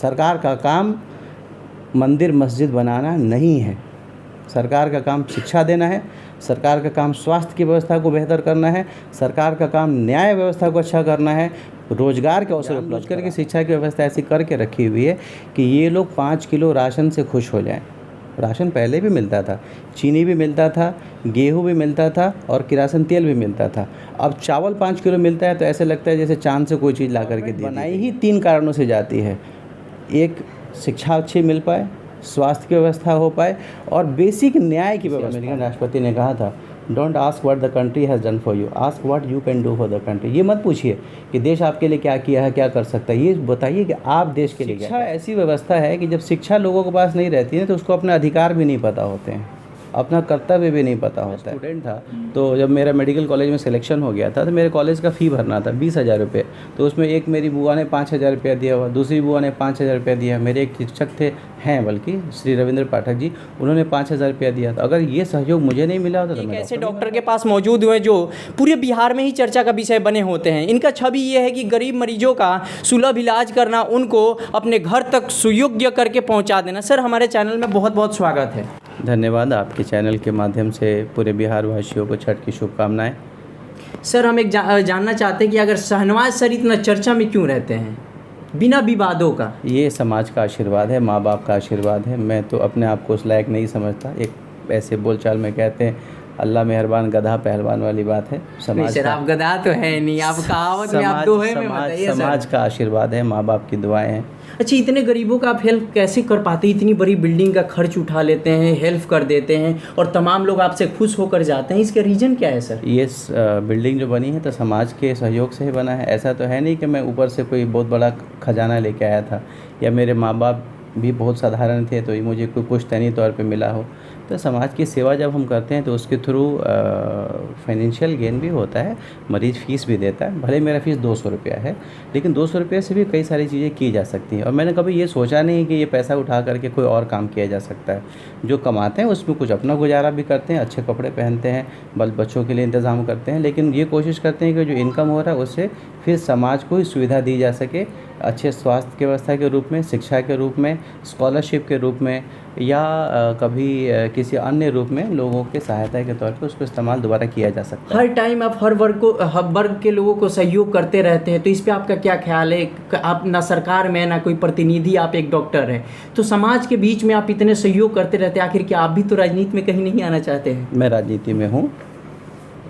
सरकार का काम मंदिर मस्जिद बनाना नहीं है। सरकार का काम शिक्षा देना है, सरकार का काम स्वास्थ्य की व्यवस्था को बेहतर करना है, सरकार का काम न्याय व्यवस्था को अच्छा करना है, रोजगार के अवसर उपलब्ध करके शिक्षा की व्यवस्था ऐसी करके रखी हुई है कि ये लोग 5 किलो राशन से खुश हो जाएं। राशन पहले भी मिलता था, चीनी भी मिलता था, गेहूं भी मिलता था और किरासन तेल भी मिलता था। अब चावल 5 किलो मिलता है तो ऐसे लगता है जैसे चांद से कोई चीज़ ला करके दी। बनाई ही 3 कारणों से जाती है। एक, शिक्षा अच्छी मिल पाए, स्वास्थ्य की व्यवस्था हो पाए और बेसिक न्याय की व्यवस्था। अमेरिकन राष्ट्रपति ने कहा था, don't ask what the country has done for you, ask what you can do for the country. ये मत पूछिए कि देश आपके लिए क्या किया है, क्या कर सकता है, ये बताइए कि आप देश के लिए क्या। शिक्षा ऐसी व्यवस्था है कि जब शिक्षा लोगों के पास नहीं रहती है तो उसको अपने अधिकार भी नहीं पता होते हैं, अपना कर्तव्य भी नहीं पता होता है। स्टूडेंट था तो जब मेरा मेडिकल कॉलेज में सिलेक्शन हो गया था तो मेरे कॉलेज का फ़ी भरना था 20,000 रुपये। तो उसमें एक मेरी बुआ ने 5,000 रुपया दिया हुआ, दूसरी बुआ ने 5,000 रुपया दिया, मेरे एक शिक्षक थे हैं बल्कि श्री रविंद्र पाठक जी, उन्होंने 5,000 रुपया दिया। तो अगर ये सहयोग मुझे नहीं मिला होता तो मैं ऐसे डॉक्टर के पास मौजूद हुए जो पूरे बिहार में ही चर्चा का विषय बने होते हैं। इनका छवि ये है कि गरीब मरीजों का सुलभ इलाज करना, उनको अपने घर तक सुयोग्य करके पहुँचा देना। सर, हमारे चैनल में बहुत बहुत स्वागत है। धन्यवाद। आपके चैनल के माध्यम से पूरे बिहार वासियों को छठ की शुभकामनाएं। सर, हम एक जानना चाहते हैं कि अगर शहनवाज सर इतना चर्चा में क्यों रहते हैं बिना विवादों का? ये समाज का आशीर्वाद है, माँ बाप का आशीर्वाद है। मैं तो अपने आप को उस लायक नहीं समझता। एक ऐसे बोलचाल में कहते हैं, अल्लाह मेहरबान गधा पहलवान वाली बात है। समाज सर, आप गधा तो है नहीं, आप कहावत में आप दोहे में बताइए। समाज का आशीर्वाद है, माँ बाप की दुआएं हैं। अच्छा, इतने गरीबों का आप हेल्प कैसे कर पाते हैं? इतनी बड़ी बिल्डिंग का खर्च उठा लेते हैं, हेल्प कर देते हैं और तमाम लोग आपसे खुश होकर जाते हैं, इसका रीज़न क्या है सर? ये बिल्डिंग जो बनी है तो समाज के सहयोग से ही बना है। ऐसा तो है नहीं कि मैं ऊपर से कोई बहुत बड़ा खजाना लेके आया था या मेरे माँ बाप भी बहुत साधारण थे तो ये मुझे कोई पुश्तैनी तौर पे मिला हो। तो समाज की सेवा जब हम करते हैं तो उसके थ्रू फाइनेंशियल गेन भी होता है। मरीज़ फ़ीस भी देता है, भले मेरा फ़ीस 200 रुपया है, लेकिन 200 रुपये से भी कई सारी चीज़ें की जा सकती हैं। और मैंने कभी ये सोचा नहीं कि ये पैसा उठा करके कोई और काम किया जा सकता है। जो कमाते हैं उसमें कुछ अपना गुजारा भी करते हैं, अच्छे कपड़े पहनते हैं, बच्चों के लिए इंतज़ाम करते हैं, लेकिन ये कोशिश करते हैं कि जो इनकम हो रहा है उससे फिर समाज को ही सुविधा दी जा सके, अच्छे स्वास्थ्य की व्यवस्था के रूप में, शिक्षा के रूप में, स्कॉलरशिप के रूप में या कभी किसी अन्य रूप में लोगों के सहायता के तौर पर उसको इस्तेमाल दोबारा किया जा सकता है। हर टाइम आप हर वर्ग के लोगों को सहयोग करते रहते हैं, तो इस पे आपका क्या ख्याल है? आप ना सरकार में ना कोई प्रतिनिधि, आप एक डॉक्टर हैं, तो समाज के बीच में आप इतने सहयोग करते रहते हैं, आखिर क्या आप भी तो राजनीति में कहीं नहीं आना चाहते हैं? मैं राजनीति में हूँ।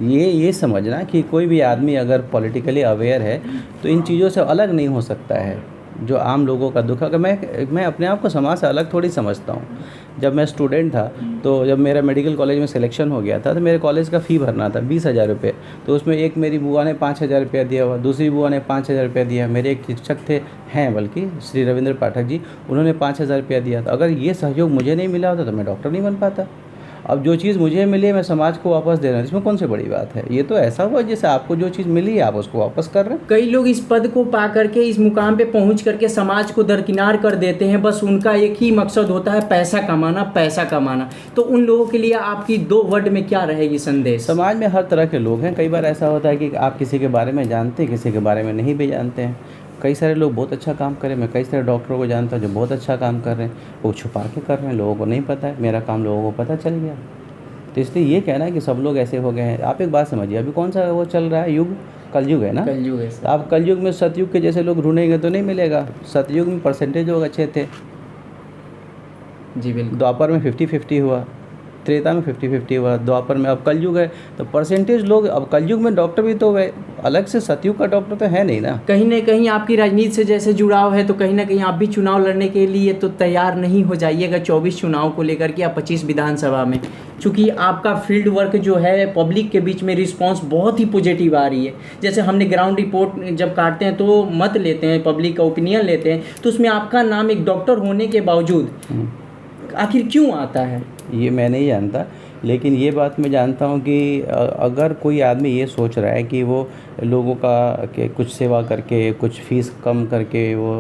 ये समझना कि कोई भी आदमी अगर पॉलिटिकली अवेयर है तो इन चीज़ों से अलग नहीं हो सकता है। जो आम लोगों का दुख है, मैं अपने आप को समाज से अलग थोड़ी समझता हूँ। जब मैं स्टूडेंट था तो जब मेरा मेडिकल कॉलेज में सिलेक्शन हो गया था तो मेरे कॉलेज का फ़ी भरना था 20,000 रुपये। तो उसमें एक मेरी बुआ ने 5,000 रुपया दिया हुआ, दूसरी बुआ ने 5,000 रुपया दिया, मेरे एक शिक्षक थे हैं बल्कि श्री रविंद्र पाठक जी, उन्होंने 5,000 रुपया दिया। तो अगर ये सहयोग मुझे नहीं मिला होता तो मैं डॉक्टर नहीं बन पाता। अब जो चीज़ मुझे मिली मैं समाज को वापस दे रहा हूँ, इसमें कौन सी बड़ी बात है? ये तो ऐसा हुआ जैसे आपको जो चीज़ मिली है आप उसको वापस कर रहे हैं। कई लोग इस पद को पा करके, इस मुकाम पे पहुंच करके समाज को दरकिनार कर देते हैं। बस उनका एक ही मकसद होता है, पैसा कमाना, पैसा कमाना। तो उन लोगों के लिए आपकी 2 वर्ड में क्या रहेगी संदेश? समाज में हर तरह के लोग हैं। कई बार ऐसा होता है कि आप किसी के बारे में जानते हैं, किसी के बारे में नहीं भी जानते हैं। कई सारे लोग बहुत अच्छा काम करें, मैं कई सारे डॉक्टरों को जानता हूँ जो बहुत अच्छा काम कर रहे हैं, वो छुपा के कर रहे हैं, लोगों को नहीं पता है। मेरा काम लोगों को पता चल गया। तो इसलिए ये कहना है कि सब लोग ऐसे हो गए हैं। आप एक बात समझिए, अभी कौन सा वो चल रहा है युग? कलयुग है ना? कलयुग है। तो आप कलयुग में सतयुग के जैसे लोग ढूंढेंगे तो नहीं मिलेगा। सतयुग में परसेंटेज लोग अच्छे थे, जी बिल्कुल। द्वापर में 50-50 हुआ, त्रेता में 50-50 हुआ, द्वापर में। अब कलयुग है तो परसेंटेज लोग, अब कलयुग में डॉक्टर भी तो अलग से सतयुग का डॉक्टर तो है नहीं ना। कहीं ना कहीं आपकी राजनीति से जैसे जुड़ाव है तो कहीं ना कहीं आप भी चुनाव लड़ने के लिए तो तैयार नहीं हो जाइएगा 24 चुनाव को लेकर के या 25 विधानसभा में, क्योंकि आपका फील्ड वर्क जो है पब्लिक के बीच में रिस्पांस बहुत ही पॉजिटिव आ रही है। जैसे हमने ग्राउंड रिपोर्ट जब काटते हैं तो मत लेते हैं, पब्लिक का ओपिनियन लेते हैं, तो उसमें आपका नाम एक डॉक्टर होने के बावजूद आखिर क्यों आता है? ये मैं नहीं जानता, लेकिन ये बात मैं जानता हूँ कि अगर कोई आदमी ये सोच रहा है कि वो लोगों का के कुछ सेवा करके, कुछ फ़ीस कम करके वो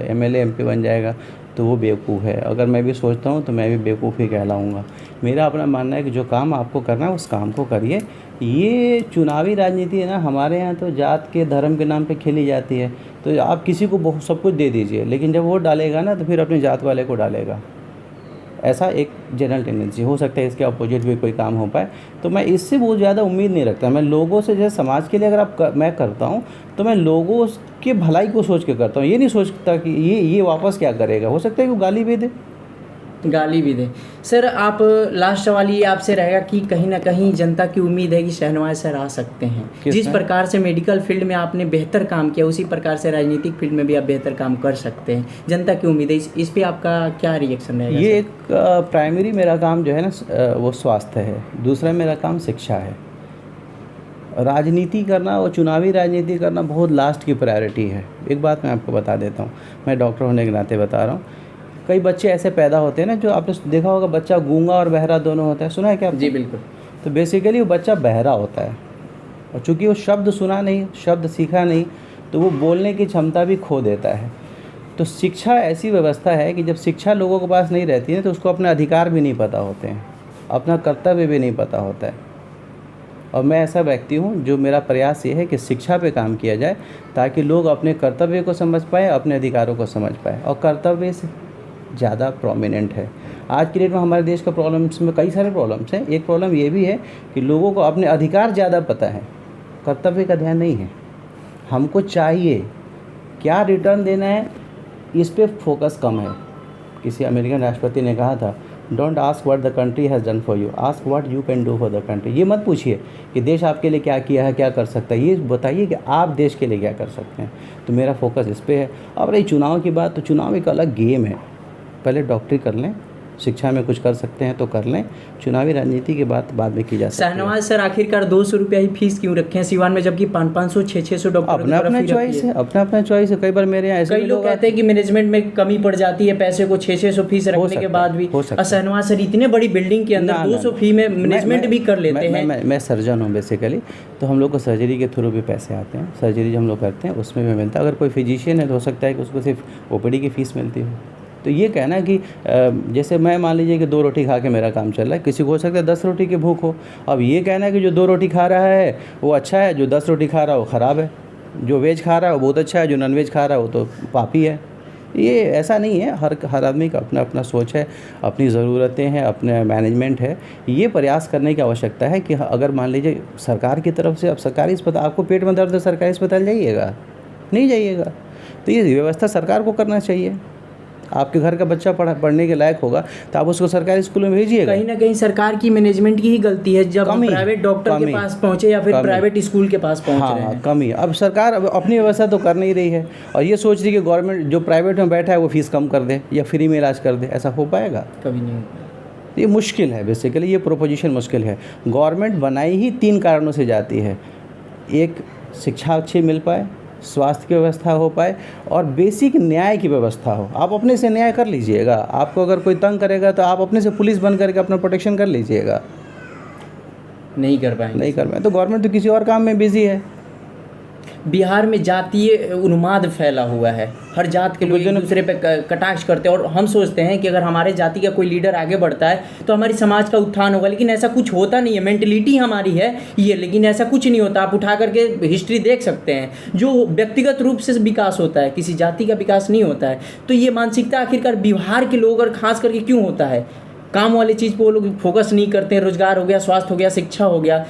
एमएलए एमपी बन जाएगा, तो वो बेवकूफ़ है। अगर मैं भी सोचता हूँ तो मैं भी बेवकूफ़ ही कहलाऊँगा। मेरा अपना मानना है कि जो काम आपको करना है उस काम को करिए। ये चुनावी राजनीति है ना, हमारे यहाँ तो जात के धर्म के नाम पे खेली जाती है। तो आप किसी को बहुत सब कुछ दे दीजिए, लेकिन जब वोट डालेगा ना तो फिर अपनी जात वाले को डालेगा। ऐसा एक जनरल टेंडेंसी हो सकता है, इसके अपोजिट भी कोई काम हो पाए। तो मैं इससे बहुत ज़्यादा उम्मीद नहीं रखता। मैं लोगों से, जैसे समाज के लिए अगर मैं करता हूँ तो मैं लोगों के भलाई को सोच के करता हूँ। ये नहीं सोचता कि ये वापस क्या करेगा। हो सकता है कि वो गाली भी दे, गाली भी दे। सर, आप लास्ट सवाल ये आपसे रहेगा कि कहीं ना कहीं जनता की उम्मीद है कि शहनवाज सर आ सकते हैं। जिस प्रकार से मेडिकल फील्ड में आपने बेहतर काम किया, उसी प्रकार से राजनीतिक फील्ड में भी आप बेहतर काम कर सकते हैं। जनता की उम्मीद है, इस पे आपका क्या रिएक्शन रहेगा? ये एक प्राइमरी मेरा काम जो है ना वो स्वास्थ्य है, दूसरा मेरा काम शिक्षा है। राजनीति करना और चुनावी राजनीति करना बहुत लास्ट की प्रायोरिटी है। एक बात मैं आपको बता देता हूँ, मैं डॉक्टर होने के नाते बता रहा हूँ। कई बच्चे ऐसे पैदा होते हैं ना, जो आपने देखा होगा, बच्चा गूंगा और बहरा दोनों होता है। सुना है क्या आपने? जी बिल्कुल। तो बेसिकली वो बच्चा बहरा होता है, और चूँकि वो शब्द सुना नहीं, शब्द सीखा नहीं, तो वो बोलने की क्षमता भी खो देता है। तो शिक्षा ऐसी व्यवस्था है कि जब शिक्षा लोगों के पास नहीं रहती है तो उसको अपने अधिकार भी नहीं पता होते हैं, अपना कर्तव्य भी नहीं पता होता है। और मैं ऐसा व्यक्ति हूँ जो, मेरा प्रयास ये है कि शिक्षा पे काम किया जाए ताकि लोग अपने कर्तव्य को समझ पाएँ, अपने अधिकारों को समझ पाएँ। और कर्तव्य से ज़्यादा प्रोमिनेंट है आज की डेट में हमारे देश का प्रॉब्लम्स में। कई सारे प्रॉब्लम्स हैं। एक प्रॉब्लम ये भी है कि लोगों को अपने अधिकार ज़्यादा पता है, कर्तव्य का ध्यान नहीं है। हमको चाहिए क्या रिटर्न देना है, इस पे फोकस कम है। किसी अमेरिकन राष्ट्रपति ने कहा था, don't ask what the country has done for you, ask what you can do for the country. ये मत पूछिए कि देश आपके लिए क्या किया है, क्या कर सकता है, ये बताइए कि आप देश के लिए क्या कर सकते हैं। तो मेरा फोकस इस पे है। अब रही चुनाव की बात, तो चुनाव एक अलग गेम है। पहले डॉक्टरी कर लें, शिक्षा में कुछ कर सकते हैं तो कर लें, चुनावी राजनीति की बात बाद में की जा सकती है। शहनवाज सर आखिरकार 200 रुपया ही फीस क्यों रखे हैं सिवान में, जबकि 500 600 डॉक्टर अपना अपना चॉइस है, अपना अपना चॉइस है। कई बार मेरे यहाँ ऐसे कई लोग कहते हैं कि मैनेजमेंट में कमी पड़ जाती है, पैसे को 600 फीस रखने के बाद भी। और शहनवाज सर इतने बड़ी बिल्डिंग के अंदर 200 फी में मैनेजमेंट भी कर लेते हैं। मैं सर्जन हूँ बेसिकली, तो हम लोग को सर्जरी के थ्रू भी पैसे आते हैं। सर्जरी जो हम लोग करते हैं उसमें भी मिलता है। अगर कोई फिजिशियन है तो हो सकता है कि उसको सिर्फ ओपीडी की फ़ीस मिलती हो। तो ये कहना कि जैसे मैं मान लीजिए कि 2 रोटी खा के मेरा काम चल रहा है, किसी को हो सकता है 10 रोटी की भूख हो। अब ये कहना है कि जो 2 रोटी खा रहा है वो अच्छा है, जो 10 रोटी खा रहा है वो ख़राब है, जो वेज खा रहा है वो बहुत अच्छा है, जो नॉन वेज खा रहा है वो तो पापी है। ये ऐसा नहीं है। हर आदमी का अपना अपना सोच है, अपनी ज़रूरतें हैं, अपने मैनेजमेंट है। ये प्रयास करने की आवश्यकता है कि अगर मान लीजिए सरकार की तरफ से, अब सरकारी अस्पताल, आपको पेट में दर्द है सरकारी अस्पताल जाइएगा? नहीं जाइएगा। तो ये व्यवस्था सरकार को करना चाहिए। आपके घर का बच्चा पढ़ने के लायक होगा तो आप उसको सरकारी स्कूल में भेजिएगा। कहीं ना कहीं सरकार की मैनेजमेंट की ही गलती है, जब हम प्राइवेट डॉक्टर के पास पहुंचे या फिर प्राइवेट स्कूल के पास पहुंच रहे हैं। कमी। अब सरकार अपनी व्यवस्था तो कर नहीं रही है और ये सोच रही है कि गवर्नमेंट जो प्राइवेट में बैठा है वो फीस कम कर दे या फ्री में इलाज कर दे। ऐसा हो पाएगा? कभी नहीं होगा। ये मुश्किल है। बेसिकली ये प्रोपोजिशन मुश्किल है। गवर्नमेंट बनाई ही 3 कारणों से जाती है। एक, शिक्षा अच्छी मिल पाए, स्वास्थ्य की व्यवस्था हो पाए और बेसिक न्याय की व्यवस्था हो। आप अपने से न्याय कर लीजिएगा। आपको अगर कोई तंग करेगा तो आप अपने से पुलिस बन करके अपना प्रोटेक्शन कर लीजिएगा। नहीं कर पाएंगे तो गवर्नमेंट तो किसी और काम में बिजी है। बिहार में जातीय उन्माद फैला हुआ है। हर जात के लोग एक दूसरे पे कटाक्ष करते हैं और हम सोचते हैं कि अगर हमारे जाति का कोई लीडर आगे बढ़ता है तो हमारी समाज का उत्थान होगा, लेकिन ऐसा कुछ होता नहीं है। मेंटलिटी हमारी है ये, लेकिन ऐसा कुछ नहीं होता। आप उठा करके हिस्ट्री देख सकते हैं, जो व्यक्तिगत रूप से विकास होता है, किसी जाति का विकास नहीं होता है। तो ये मानसिकता आखिरकार बिहार के लोग और खास करके क्यों होता है? काम वाली चीज़ पर वो लोग फोकस नहीं करते हैं। रोजगार हो गया, स्वास्थ्य हो गया, शिक्षा हो गया,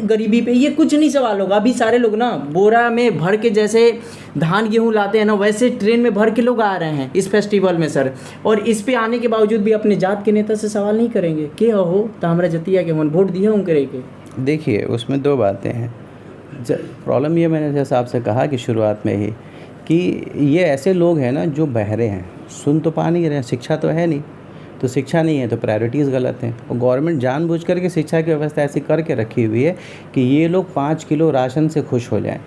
गरीबी पे ये कुछ नहीं सवाल होगा। अभी सारे लोग ना बोरा में भर के, जैसे धान गेहूं लाते हैं ना, वैसे ट्रेन में भर के लोग आ रहे हैं इस फेस्टिवल में सर। और इस पे आने के बावजूद भी अपने जात के नेता से सवाल नहीं करेंगे कि हो तो हमारा जतिया के मन वोट दिया उनके के। देखिए, उसमें 2 बातें हैं। प्रॉब्लम ये, मैंने जैसे आपसे कहा कि शुरुआत में ही, कि ये ऐसे लोग हैं ना जो बहरे हैं, सुन तो पा नहीं रहे हैं, शिक्षा तो है नहीं। तो शिक्षा नहीं है तो प्रायोरिटीज़ गलत हैं। और गवर्नमेंट जानबूझ करके शिक्षा की व्यवस्था ऐसी करके रखी हुई है कि ये लोग 5 किलो राशन से खुश हो जाएं।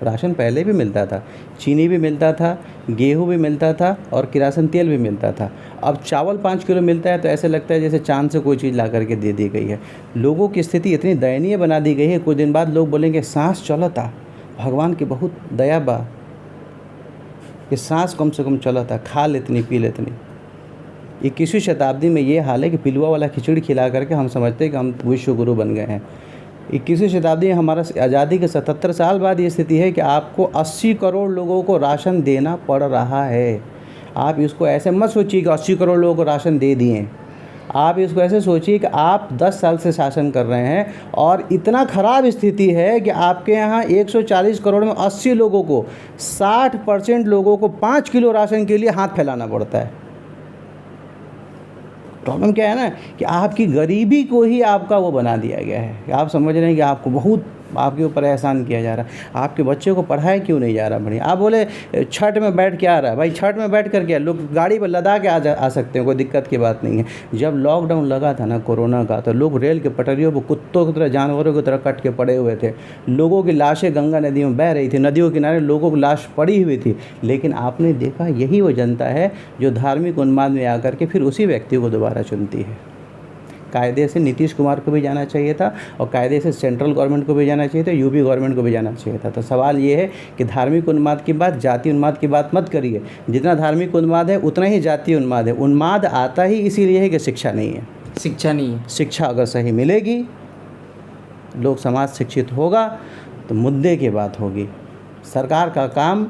राशन पहले भी मिलता था, चीनी भी मिलता था, गेहूँ भी मिलता था और किरासन तेल भी मिलता था। अब चावल 5 किलो मिलता है तो ऐसे लगता है जैसे चाँद से कोई चीज़ ला करके दे दी गई है। लोगों की स्थिति इतनी दयनीय बना दी गई है, कुछ दिन बाद लोग बोलेंगे सांस चलता, भगवान की बहुत दया बा कि सांस कम से कम चलता, खा लेतनी पी लेतनी। 21वीं शताब्दी में ये हाल है कि पिलुआ वाला खिचड़ी खिला करके हम समझते हैं कि हम विश्व गुरु बन गए हैं। 21वीं शताब्दी में हमारा आज़ादी के 77 साल बाद ये स्थिति है कि आपको 80 करोड़ लोगों को राशन देना पड़ रहा है। आप इसको ऐसे मत सोचिए कि 80 करोड़ लोगों को राशन दे दिए। आप इसको ऐसे सोचिए कि आप 10 साल से शासन कर रहे हैं और इतना ख़राब स्थिति है कि आपके यहाँ 140 करोड़ में 80 लोगों को 60% लोगों को 5 किलो राशन के लिए हाथ फैलाना पड़ता है। प्रॉब्लम क्या है ना कि आपकी गरीबी को ही आपका वो बना दिया गया है। आप समझ रहे हैं कि आपको बहुत आपके ऊपर एहसान किया जा रहा है। आपके बच्चे को पढ़ाया क्यों नहीं जा रहा बढ़िया? आप बोले छठ में बैठ के आ रहा है, भाई छठ में बैठ कर के लोग गाड़ी पर लदा के आ सकते हैं, कोई दिक्कत की बात नहीं है। जब लॉकडाउन लगा था ना कोरोना का, तो लोग रेल के पटरियों पर कुत्तों की तरह, जानवरों की तरह कट के पड़े हुए थे। लोगों की लाशें गंगा नदी में बह रही थी, नदियों के किनारे लोगों की लाश पड़ी हुई थी। लेकिन आपने देखा यही वो जनता है जो धार्मिक उन्माद में आकर के फिर उसी व्यक्ति को दोबारा चुनती है। कायदे से नीतीश कुमार को भी जाना चाहिए था और कायदे से सेंट्रल गवर्नमेंट को भी जाना चाहिए था, यूपी गवर्नमेंट को भी जाना चाहिए था। तो सवाल ये है कि धार्मिक उन्माद की बात, जाति उन्माद की बात मत करिए। जितना धार्मिक उन्माद है उतना ही जातीय उन्माद है। उन्माद आता ही इसीलिए है कि शिक्षा नहीं है। शिक्षा नहीं है। शिक्षा अगर सही मिलेगी, लोग समाज शिक्षित होगा तो मुद्दे की बात होगी। सरकार का काम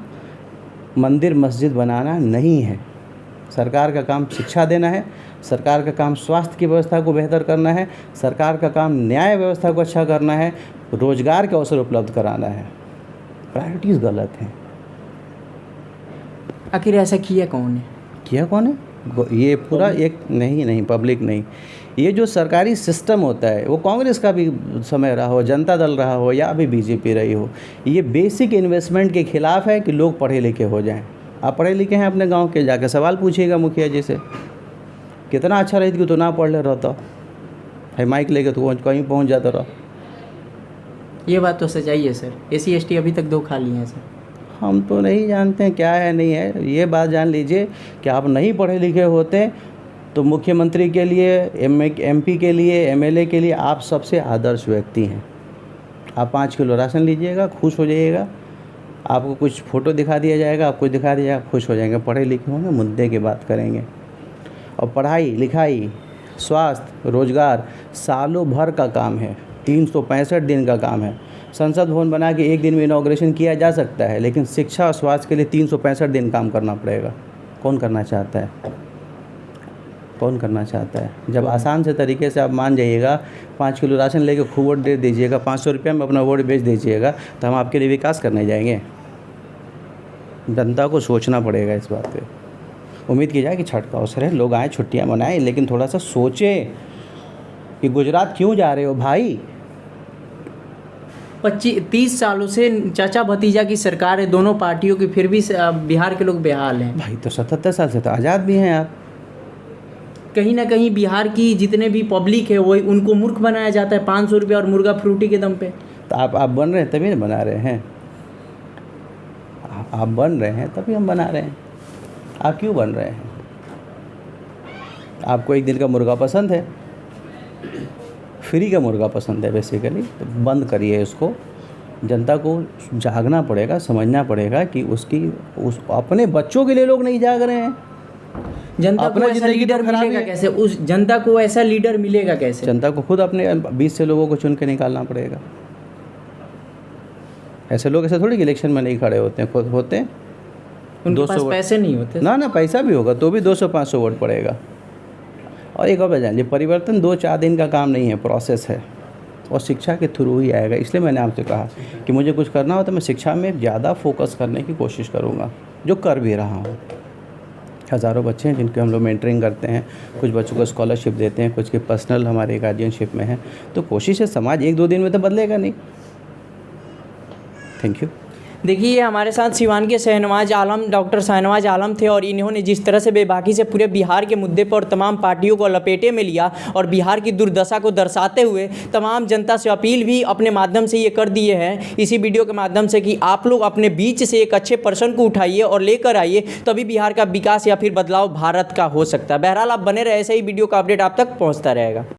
मंदिर मस्जिद बनाना नहीं है। सरकार का काम शिक्षा देना है। सरकार का काम स्वास्थ्य की व्यवस्था को बेहतर करना है। सरकार का काम न्याय व्यवस्था को अच्छा करना है। रोजगार के अवसर उपलब्ध कराना है। प्रायोरिटीज़ गलत हैं। आखिर ऐसा किया कौन है? किया कौन है? ये पूरा एक नहीं पब्लिक नहीं। ये जो सरकारी सिस्टम होता है वो कांग्रेस का भी समय रहा हो, जनता दल रहा हो या अभी बीजेपी रही हो, ये बेसिक इन्वेस्टमेंट के खिलाफ है कि लोग पढ़े लिखे हो जाएं। आप पढ़े लिखे हैं अपने गांव के, जाकर सवाल पूछिएगा मुखिया जी से, कितना अच्छा रहती कि तो ना पढ़ ले रहता है, माइक लेके तो कहीं पहुंच जाता रहा। ये बात तो सच्चाई है सर। SC ST अभी तक 2 खाली हैं सर। हम तो नहीं जानते हैं क्या है नहीं है। ये बात जान लीजिए कि आप नहीं पढ़े लिखे होते तो मुख्यमंत्री के लिए, MP के लिए, MLA के लिए आप सबसे आदर्श व्यक्ति हैं। आप 5 किलो राशन लीजिएगा, खुश हो जाइएगा। आपको कुछ फ़ोटो दिखा दिया जाएगा, आप कुछ दिखा दिया जाएगा, खुश हो जाएंगे। पढ़े लिखे होंगे, मुद्दे की बात करेंगे। और पढ़ाई लिखाई, स्वास्थ्य, रोजगार सालों भर का काम है, 365 दिन का काम है। संसद भवन बना के एक दिन में इनॉग्रेशन किया जा सकता है, लेकिन शिक्षा और स्वास्थ्य के लिए 365 दिन काम करना पड़ेगा। कौन करना चाहता है? कौन करना चाहता है? जब आसान से तरीके से आप मान जाइएगा, 5 किलो राशन लेके खूब वोट दे दीजिएगा, 500 रुपये में अपना वोट बेच दीजिएगा, तो हम आपके लिए विकास करने जाएंगे? जनता को सोचना पड़ेगा इस बात पे। उम्मीद की जाए कि छठ का अवसर है, लोग आएँ, छुट्टियाँ मनाएं, लेकिन थोड़ा सा सोचें कि गुजरात क्यों जा रहे हो भाई? 25-30 सालों से चाचा भतीजा की सरकार है दोनों पार्टियों की, फिर भी बिहार के लोग बेहाल हैं भाई। तो 77 साल से तो आज़ाद भी हैं आप। कहीं ना कहीं बिहार की जितने भी पब्लिक है वो उनको मूर्ख बनाया जाता है 500 रुपये और मुर्गा फ्रूटी के दम पे। तो आप बन रहे हैं तभी ना बना रहे हैं। आप बन रहे हैं तभी हम बना रहे हैं। आप क्यों बन रहे हैं? आपको एक दिन का मुर्गा पसंद है, फ्री का मुर्गा पसंद है बेसिकली, तो बंद करिए इसको। जनता को जागना पड़ेगा, समझना पड़ेगा कि उस अपने बच्चों के लिए लोग नहीं जाग रहे हैं। जनता को ऐसा लीडर मिलेगा कैसे? उस जनता को ऐसा लीडर मिलेगा कैसे? जनता को खुद अपने 20 से लोगों को चुन के निकालना पड़ेगा। ऐसे लोग ऐसे थोड़ी इलेक्शन में नहीं खड़े होते हैं, खुद होते हैं। उनके पास पैसे नहीं होते ना पैसा भी होगा तो भी 200-500 वोट पड़ेगा। और एक और बात जान लीजिए, परिवर्तन 2-4 दिन का काम नहीं है, प्रोसेस है और शिक्षा के थ्रू ही आएगा। इसलिए मैंने आपसे कहा कि मुझे कुछ करना हो तो मैं शिक्षा में ज़्यादा फोकस करने की कोशिश करूँगा, जो कर भी रहा हूँ। हज़ारों बच्चे हैं जिनके हम लोग मेंटरिंग करते हैं, कुछ बच्चों को स्कॉलरशिप देते हैं, कुछ के पर्सनल हमारे गार्जियनशिप में है। तो कोशिश है, समाज 1-2 दिन में तो बदलेगा नहीं। Thank you. देखिए हमारे साथ सिवान के शहनवाज आलम डॉक्टर शहनवाज आलम थे और इन्होंने जिस तरह से बेबाकी से पूरे बिहार के मुद्दे पर तमाम पार्टियों को लपेटे में लिया और बिहार की दुर्दशा को दर्शाते हुए तमाम जनता से अपील भी अपने माध्यम से ये कर दिए हैं इसी वीडियो के माध्यम से कि आप लोग अपने बीच से एक अच्छे पर्सन को उठाइए और लेकर आइए, तभी बिहार का विकास या फिर बदलाव भारत का हो सकता है। बहरहाल आप बने रहे, ऐसे ही वीडियो का अपडेट आप तक पहुँचता रहेगा।